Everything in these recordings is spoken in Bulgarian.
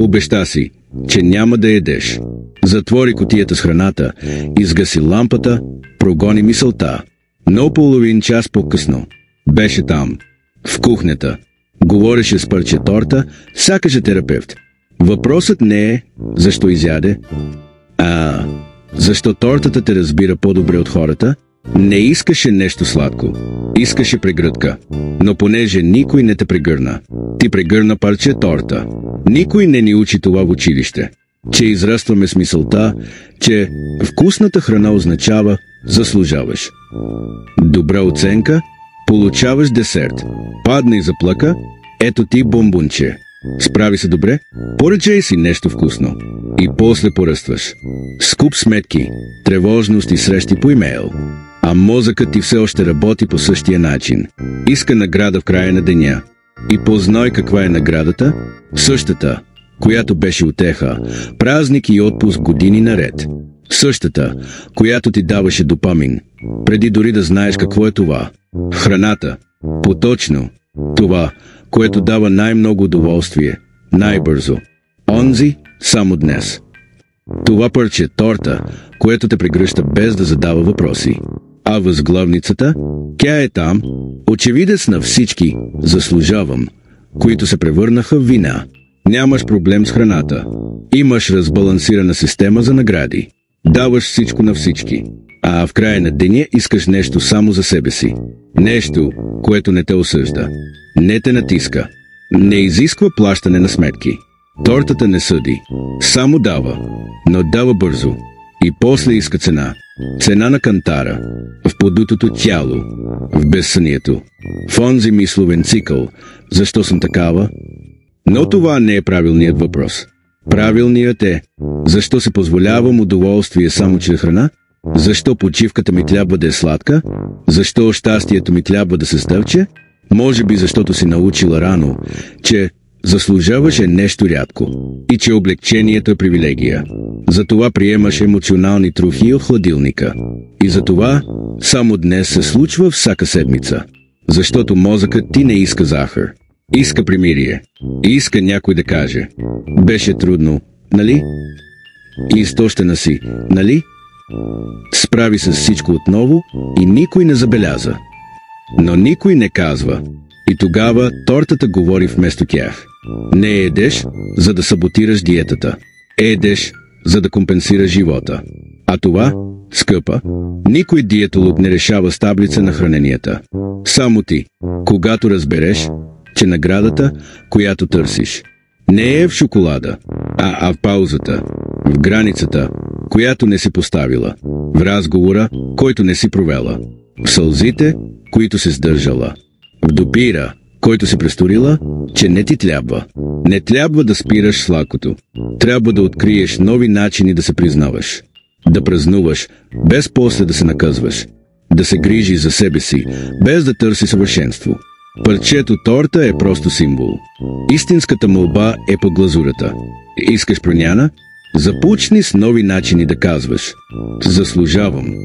Обеща си, че няма да ядеш. Затвори кутията с храната, изгаси лампата, прогони мисълта. Но половин час по-късно беше там, в кухнята. Говореше с парче торта, сякаш е терапевт. Въпросът не е защо изяде, а защо тортата те разбира по-добре от хората. Не искаше нещо сладко, искаше прегръдка. Но понеже никой не те прегърна, ти прегърна парче торта. Никой не ни учи това в училище, че израстваме с мисълта, че вкусната храна означава заслужаваш. Добра оценка, получаваш десерт. Падна и заплака, ето ти бомбунче. Справи се добре, поръчай си нещо вкусно. И после поръстваш. Скуп сметки, тревожност и срещи по имейл. А мозъкът ти все още работи по същия начин. Иска награда в края на деня. И познай каква е наградата? Същата, която беше утеха, празник и отпуск години наред. Същата, която ти даваше допамин, преди дори да знаеш какво е това. Храната. Поточно. Това, което дава най-много удоволствие, най-бързо. Онзи, само днес. Това парче торта, което те прегръща без да задава въпроси. А възглавницата, тя е там, очевидец на всички, заслужавам, които се превърнаха в вина. Нямаш проблем с храната. Имаш разбалансирана система за награди. Даваш всичко на всички. А в края на деня искаш нещо само за себе си. Нещо, което не те осъжда. Не те натиска. Не изисква плащане на сметки. Тортата не съди. Само дава. Но дава бързо. И после иска цена. Цена на кантара. В подутото тяло. В безсънието. В онзи мисловен цикъл. Защо съм такава? Но това не е правилният въпрос. Правилният е, защо се позволявам удоволствие само чрез храна? Защо почивката ми трябва да е сладка? Защо щастието ми трябва да се стъвче? Може би защото си научила рано, че заслужаваш нещо рядко и че облегчението е привилегия. Затова приемаш емоционални трохи от хладилника. И затова само днес се случва всяка седмица. Защото мозъкът ти не иска захар. Иска примирие. Иска някой да каже: беше трудно, нали? Изтощена си, нали? Справи се с всичко отново и никой не забеляза. Но никой не казва. И тогава тортата говори вместо тях. Не едеш, за да саботираш диетата. Едеш, за да компенсираш живота. А това, скъпа, никой диетолог не решава с таблица на храненията. Само ти, когато разбереш, че наградата, която търсиш, не е в шоколада, а в паузата, в границата, която не си поставила, в разговора, който не си провела, в сълзите, които си сдържала, в допира, който си престорила, че не ти трябва. Не трябва да спираш сладкото. Трябва да откриеш нови начини да се признаваш, да празнуваш, без после да се наказваш, да се грижиш за себе си, без да търси съвършенство. Парчето торта е просто символ. Истинската молба е по глазурата. Искаш промяна? Започни с нови начини да казваш: заслужавам.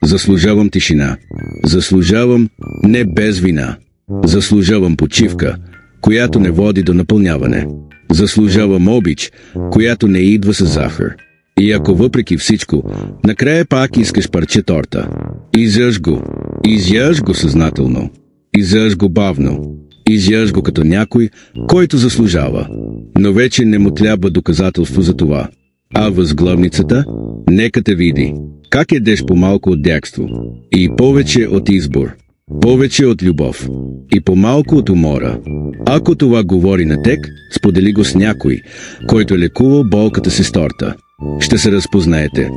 Заслужавам тишина. Заслужавам не без вина. Заслужавам почивка, която не води до напълняване. Заслужавам обич, която не идва с захар. И ако въпреки всичко, накрая пак искаш парче торта, изяж го. Изяж го съзнателно. Изяж го бавно. Изяж го като някой, който заслужава. Но вече не му трябва доказателство за това. А възглавницата, нека те види как едеш по-малко от бягство и повече от избор, повече от любов и по-малко от умора. Ако това говори на тек, сподели го с някой, който е лекувал болката си с торта. Ще се разпознаете.